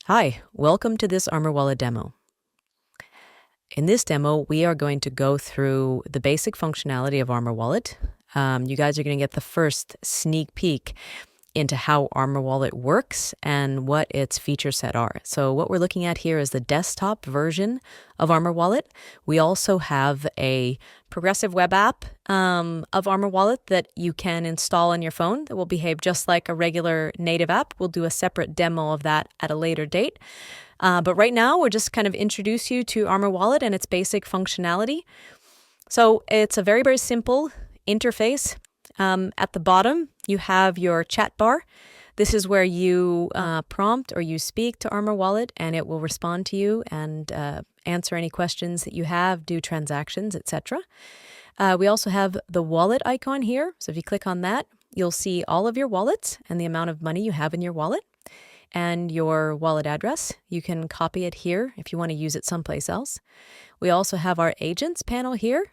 Hi, welcome to this Armor Wallet demo. In this demo, we are going to go through the basic functionality of Armor Wallet. You guys are going to get the first sneak peek into how Armor Wallet works and what its feature set are. So what we're looking at here is the desktop version of Armor Wallet. We also have a progressive web app of Armor Wallet that you can install on your phone that will behave just like a regular native app. We'll do a separate demo of that at a later date. But right now, we're just kind of introduce you to Armor Wallet and its basic functionality. So it's a very, very simple interface. At the bottom, you have your chat bar. This is where you prompt or you speak to Armor Wallet, and it will respond to you and answer any questions that you have, do transactions, etc. We also have the wallet icon here. So if you click on that, you'll see all of your wallets and the amount of money you have in your wallet and your wallet address. You can copy it here if you want to use it someplace else. We also have our agents panel here.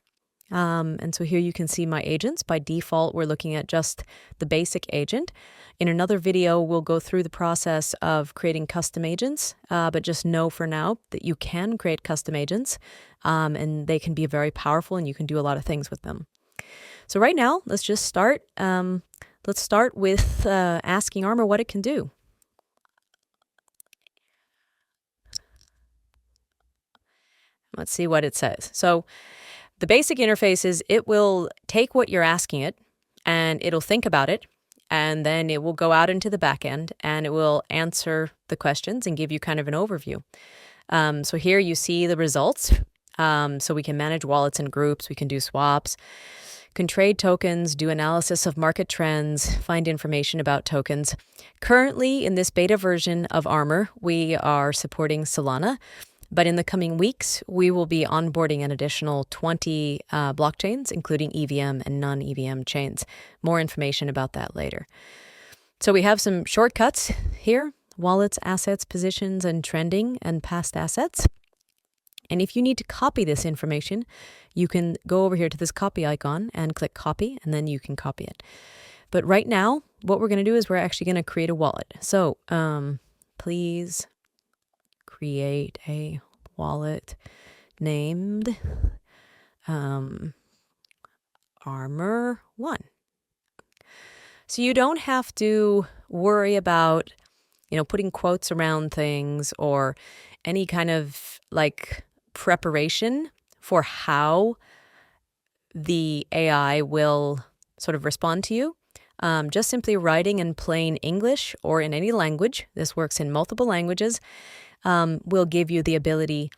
And so here you can see my agents. By default, we're looking at just the basic agent. In another video, we'll go through the process of creating custom agents, but just know for now that you can create custom agents, and they can be very powerful and you can do a lot of things with them. So right now, let's just start. Let's start with asking Armor what it can do. Let's see what it says. So the basic interface is it will take what you're asking it and it'll think about it, and then it will go out into the back end and it will answer the questions and give you kind of an overview. So here you see the results. So we can manage wallets and groups, we can do swaps, can trade tokens, do analysis of market trends, find information about tokens. Currently in this beta version of Armor, we are supporting Solana. But in the coming weeks, we will be onboarding an additional 20 blockchains, including EVM and non-EVM chains. More information about that later. So we have some shortcuts here: wallets, assets, positions, and trending, and past assets. And if you need to copy this information, you can go over here to this copy icon and click copy, and then you can copy it. But right now, what we're going to do is we're actually going to create a wallet. So please create a wallet named Armor 1. So you don't have to worry about, putting quotes around things or any kind of preparation for how the AI will sort of respond to you. Just simply writing in plain English or in any language, this works in multiple languages, will give you the ability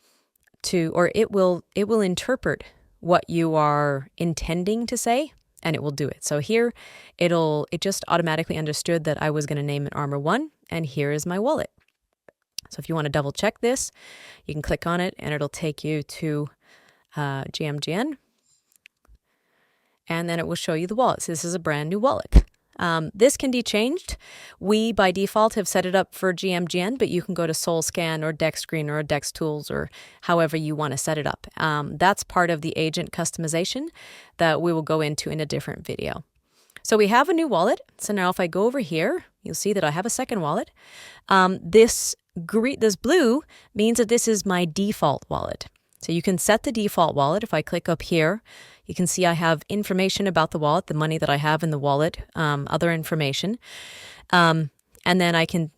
to, or it will interpret what you are intending to say, and it will do it. So here, it just automatically understood that I was going to name it Armor 1, and here is my wallet. So if you want to double check this, you can click on it, and it'll take you to GMGN, and then it will show you the wallet. So this is a brand new wallet. This can be changed. We, by default, have set it up for GMGN, but you can go to SoulScan or DexScreen or DexTools or however you want to set it up. That's part of the agent customization that we will go into in a different video. So we have a new wallet. So now if I go over here, you'll see that I have a second wallet. This blue means that this is my default wallet. So you can set the default wallet. If I click up here, you can see I have information about the wallet, the money that I have in the wallet, other information. And then I can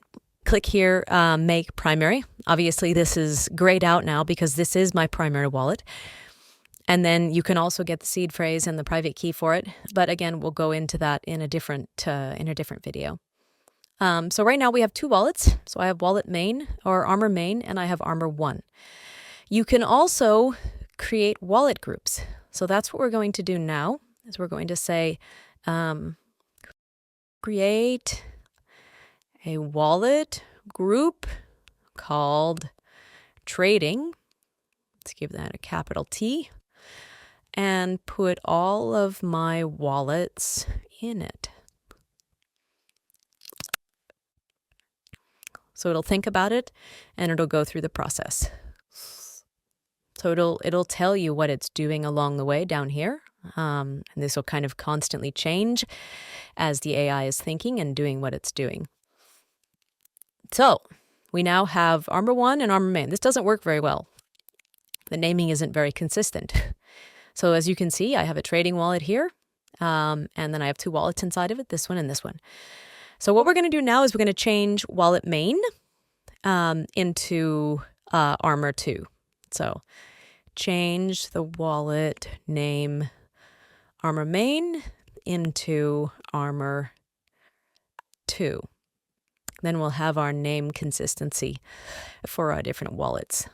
click here, make primary. Obviously, this is grayed out now because this is my primary wallet. And then you can also get the seed phrase and the private key for it. But again, we'll go into that in a different video. So right now we have two wallets. So I have wallet main or Armor main, and I have Armor 1. You can also create wallet groups. So that's what we're going to do now, is we're going to say, create a wallet group called trading. Let's give that a capital T, and put all of my wallets in it. So it'll think about it and it'll go through the process. So it'll tell you what it's doing along the way down here. And this will kind of constantly change as the AI is thinking and doing what it's doing. So we now have Armor 1 and Armor Main. This doesn't work very well. The naming isn't very consistent. So as you can see, I have a trading wallet here, and then I have 2 wallets inside of it, this one and this one. So what we're going to do now is we're going to change wallet main into Armor 2. So change the wallet name Armor main into Armor 2. Then we'll have our name consistency for our different wallets.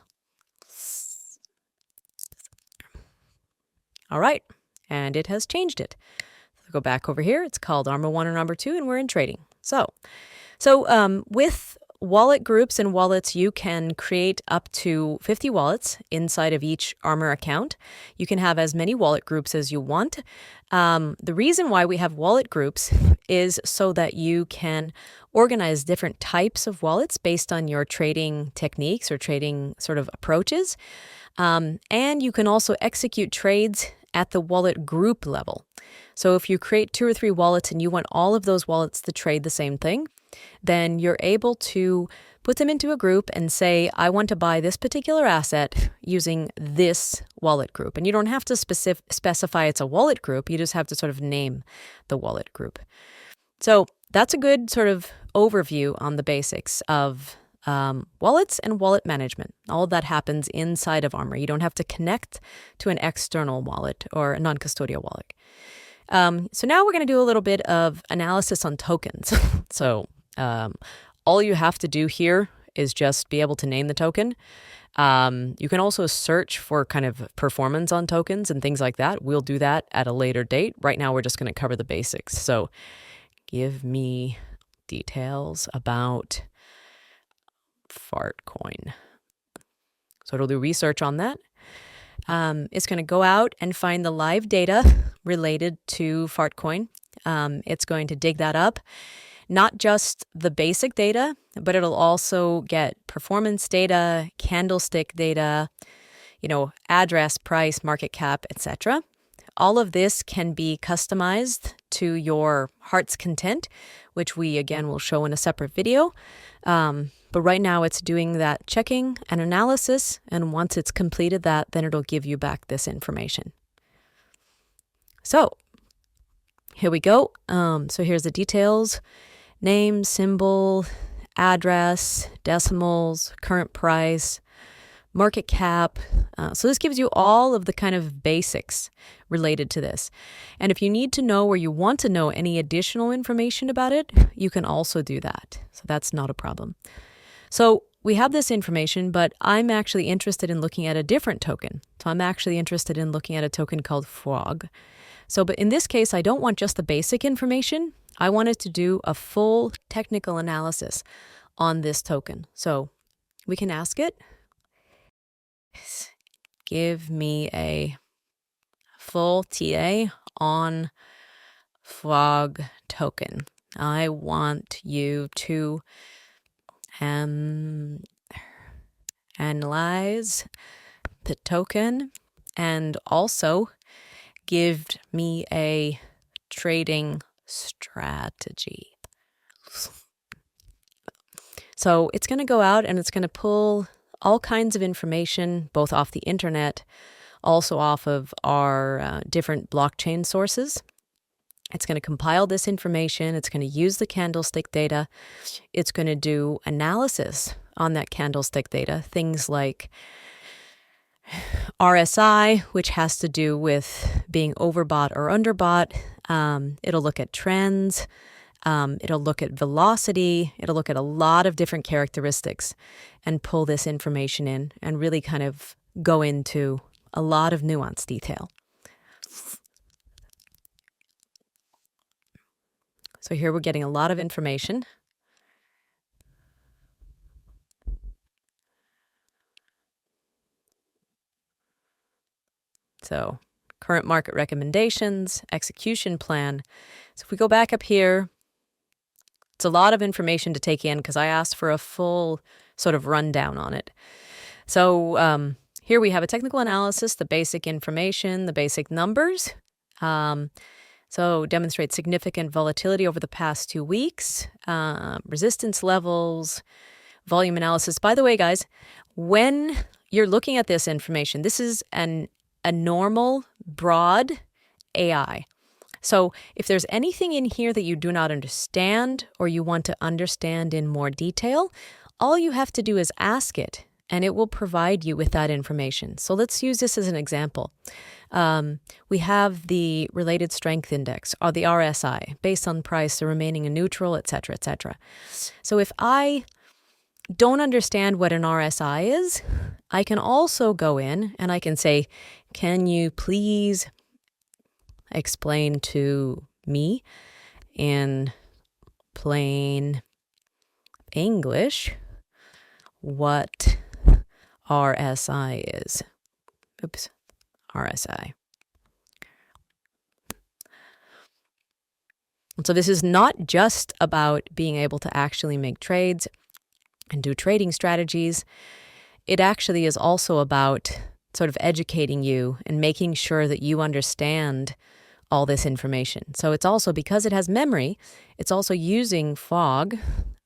All right, and it has changed it. So go back over here. It's called Armor 1 and Armor 2, and we're in trading. So with wallet groups and wallets, you can create up to 50 wallets inside of each Armor account. You can have as many wallet groups as you want. The reason why we have wallet groups is so that you can organize different types of wallets based on your trading techniques or trading sort of approaches. And you can also execute trades at the wallet group level. So if you create 2 or 3 wallets and you want all of those wallets to trade the same thing, then you're able to put them into a group and say, I want to buy this particular asset using this wallet group. And you don't have to specify it's a wallet group. You just have to sort of name the wallet group. So that's a good sort of overview on the basics of wallets and wallet management. All of that happens inside of Armor. You don't have to connect to an external wallet or a non-custodial wallet. So now we're going to do a little bit of analysis on tokens. So all you have to do here is just be able to name the token. You can also search for kind of performance on tokens and things like that. We'll do that at a later date. Right now, we're just going to cover the basics. So give me details about FARTCOIN. So it'll do research on that. It's going to go out and find the live data related to FARTCOIN. It's going to dig that up, not just the basic data, but it'll also get performance data, candlestick data, address, price, market cap, etc. All of this can be customized to your heart's content, which we, again, will show in a separate video. But right now it's doing that checking and analysis, and once it's completed that, then it'll give you back this information. So here we go. So here's the details: name, symbol, address, decimals, current price, market cap. So this gives you all of the kind of basics related to this. And if you need to know or you want to know any additional information about it, you can also do that. So that's not a problem. So we have this information, but I'm actually interested in looking at a different token. So I'm actually interested in looking at a token called FWOG. So, but in this case, I don't want just the basic information. I wanted to do a full technical analysis on this token. So we can ask it, give me a full TA on FWOG token. I want you to analyze the token and also give me a trading strategy. So it's going to go out and it's going to pull all kinds of information, both off the internet, also off of our different blockchain sources. It's going to compile this information. It's going to use the candlestick data. It's going to do analysis on that candlestick data, things like RSI, which has to do with being overbought or underbought. It'll look at trends. It'll look at velocity. It'll look at a lot of different characteristics and pull this information in and really kind of go into a lot of nuanced detail. So here we're getting a lot of information. So current market recommendations, execution plan. So if we go back up here, it's a lot of information to take in because I asked for a full sort of rundown on it. So here we have a technical analysis, the basic information, the basic numbers. So demonstrate significant volatility over the past 2 weeks, resistance levels, volume analysis. By the way, guys, when you're looking at this information, this is a normal, broad AI. So if there's anything in here that you do not understand or you want to understand in more detail, all you have to do is ask it, and it will provide you with that information. So let's use this as an example. We have the related strength index, or the RSI, based on price, the remaining and neutral, etc., etc. So if I don't understand what an RSI is, I can also go in and I can say, can you please explain to me in plain English what RSI is? Oops, RSI. So this is not just about being able to actually make trades and do trading strategies. It actually is also about sort of educating you and making sure that you understand all this information. So it's also, because it has memory, it's also using FWOG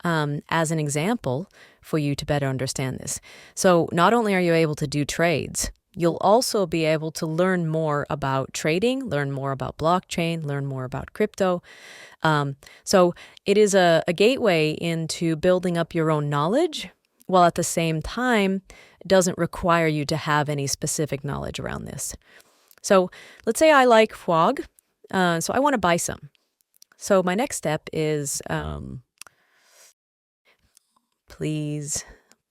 as an example for you to better understand this. So not only are you able to do trades, you'll also be able to learn more about trading, learn more about blockchain, learn more about crypto. So it is a gateway into building up your own knowledge, while at the same time, it doesn't require you to have any specific knowledge around this. So let's say I like FWOG, so I want to buy some. So my next step is, please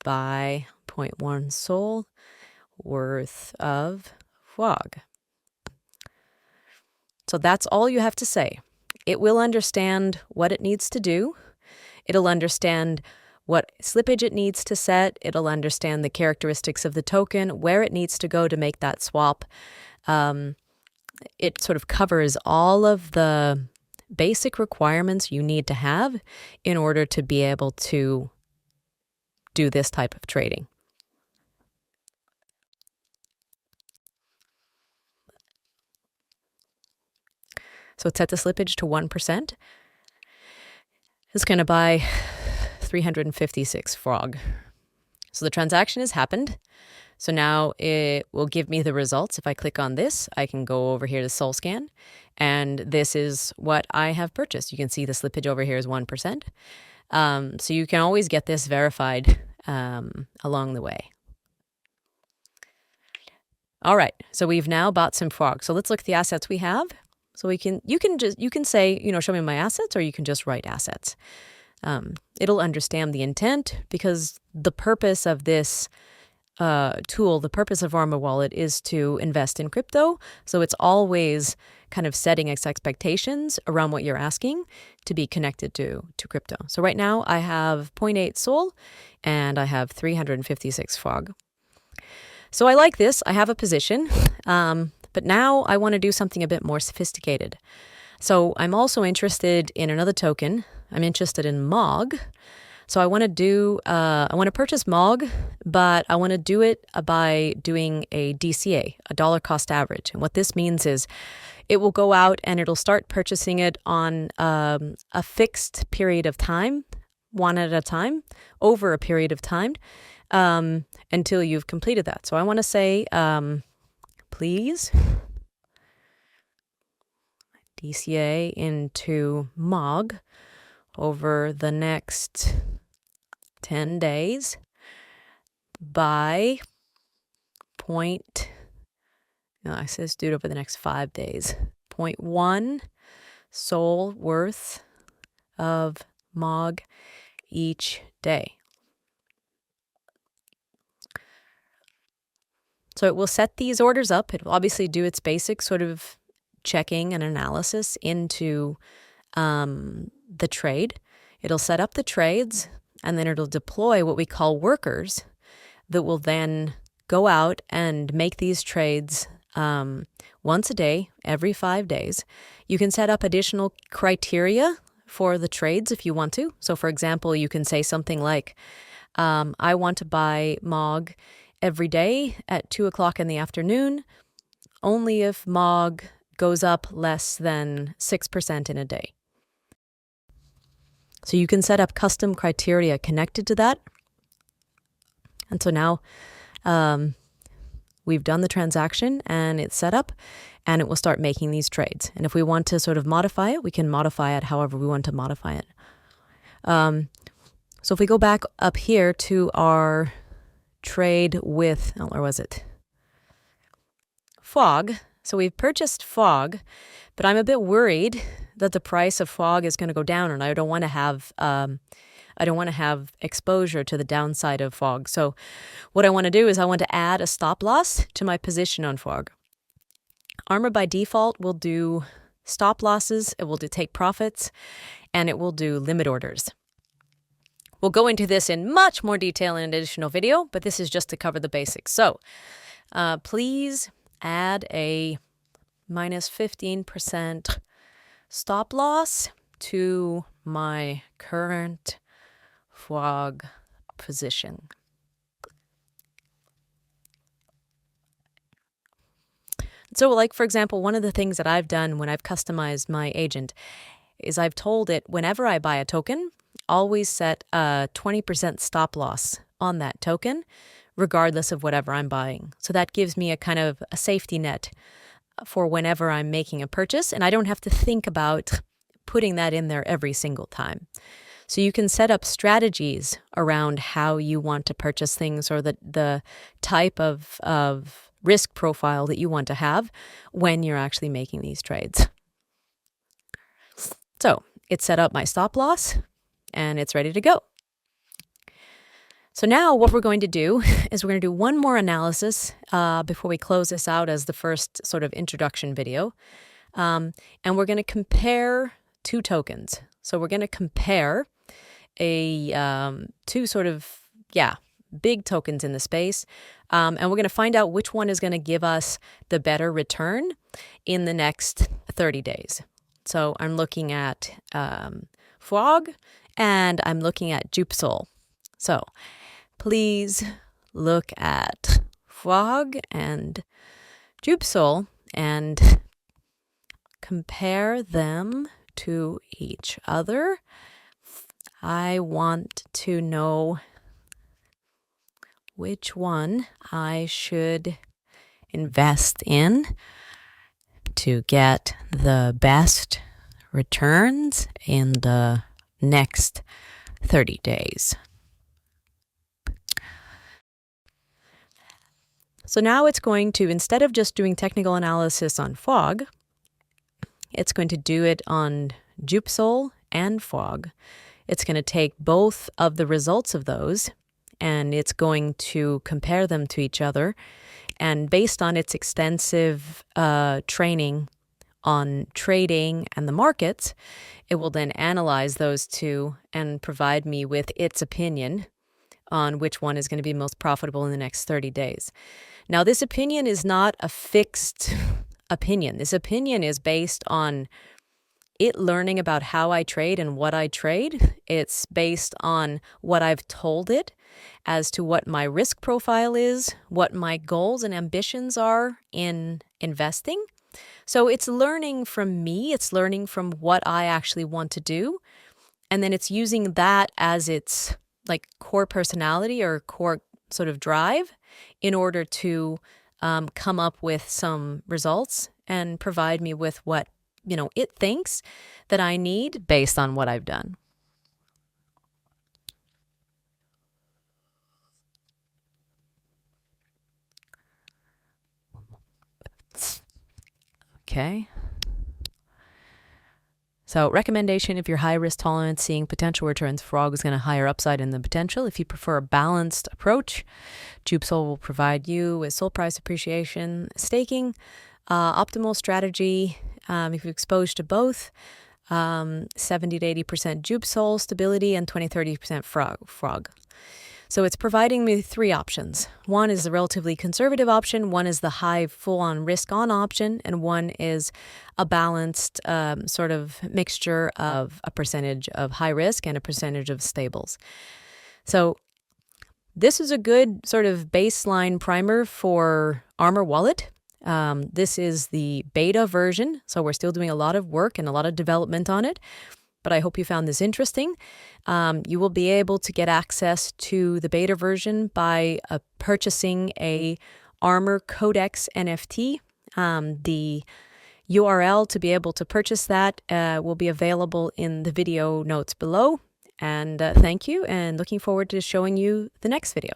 buy 0.1 SOL worth of FWOG. So that's all you have to say. It will understand what it needs to do. It'll understand what slippage it needs to set. It'll understand the characteristics of the token, where it needs to go to make that swap. It sort of covers all of the basic requirements you need to have in order to be able to do this type of trading. So set the slippage to 1%. It's going to buy 356 FWOG. So the transaction has happened. So now it will give me the results. If I click on this, I can go over here to SolScan, and this is what I have purchased. You can see the slippage over here is 1%. So you can always get this verified along the way. All right, so we've now bought some FWOG. So let's look at the assets we have. So you can say, show me my assets, or you can just write assets. It'll understand the intent, because the purpose of this tool, the purpose of Armor Wallet, is to invest in crypto. So it's always kind of setting its expectations around what you're asking to be connected to crypto. So right now I have 0.8 SOL and I have 356 FWOG. So I like this. I have a position, but now I want to do something a bit more sophisticated. So I'm also interested in another token. I'm interested in MOG. So I want to purchase MOG, but I want to do it by doing a DCA, a dollar cost average. And what this means is it will go out and it'll start purchasing it on a fixed period of time, one at a time, over a period of time, until you've completed that. So I want to say, please DCA into MOG over the next 10 days by I says do it over the next 5 days, 0.1 SOL worth of MOG each day. So it will set these orders up. It will obviously do its basic sort of checking and analysis into the trade. It'll set up the trades, and then it'll deploy what we call workers that will then go out and make these trades once a day, every 5 days. You can set up additional criteria for the trades if you want to. So for example, you can say something like, I want to buy MOG every day at 2 o'clock in the afternoon, only if MOG goes up less than 6% in a day. So you can set up custom criteria connected to that. And so now we've done the transaction and it's set up, and it will start making these trades. And if we want to sort of modify it, we can modify it however we want to modify it. So if we go back up here to our trade with, or was it FWOG? So we've purchased FWOG, but I'm a bit worried that the price of FWOG is going to go down, and I don't want to have exposure to the downside of FWOG. So what I want to do is I want to add a stop loss to my position on FWOG. Armor by default will do stop losses, it will do take profits, and it will do limit orders. We'll go into this in much more detail in an additional video, but this is just to cover the basics. So please add a minus 15% stop loss to my current FWOG position. So like, for example, one of the things that I've done when I've customized my agent is I've told it whenever I buy a token, always set a 20% stop loss on that token, regardless of whatever I'm buying. So that gives me a kind of a safety net for whenever I'm making a purchase, and I don't have to think about putting that in there every single time. So you can set up strategies around how you want to purchase things, or the type of risk profile that you want to have when you're actually making these trades. So it's set up my stop loss and it's ready to go. So now what we're going to do is we're going to do one more analysis before we close this out as the first sort of introduction video. And we're going to compare two tokens. So we're going to compare two sort of, big tokens in the space. And we're going to find out which one is going to give us the better return in the next 30 days. So I'm looking at FWOG and I'm looking at JupSol. So please look at FWOG and JupSol and compare them to each other. I want to know which one I should invest in to get the best returns in the next 30 days. So now it's going to, instead of just doing technical analysis on FWOG, it's going to do it on JupSol and FWOG. It's going to take both of the results of those and it's going to compare them to each other. And based on its extensive training on trading and the markets, it will then analyze those two and provide me with its opinion on which one is going to be most profitable in the next 30 days. Now, this opinion is not a fixed opinion. This opinion is based on it learning about how I trade and what I trade. It's based on what I've told it as to what my risk profile is, what my goals and ambitions are in investing. So it's learning from me. It's learning from what I actually want to do. And then it's using that as its like core personality or core sort of drive in order to come up with some results and provide me with what it thinks that I need based on what I've done. Okay. So recommendation, if you're high risk tolerance, seeing potential returns, FWOG is going to higher upside in the potential. If you prefer a balanced approach, JupSol will provide you with SOL price appreciation, staking, optimal strategy. If you're exposed to both, 70 to 80% JupSol stability and 20-30% FWOG. So it's providing me three options. One is the relatively conservative option, one is the high full-on risk-on option, and one is a balanced sort of mixture of a percentage of high risk and a percentage of stables. So this is a good sort of baseline primer for Armor Wallet. This is the beta version, so we're still doing a lot of work and a lot of development on it. but I hope you found this interesting. You will be able to get access to the beta version by purchasing a Armor Codex NFT. The URL to be able to purchase that will be available in the video notes below. And thank you, and looking forward to showing you the next video.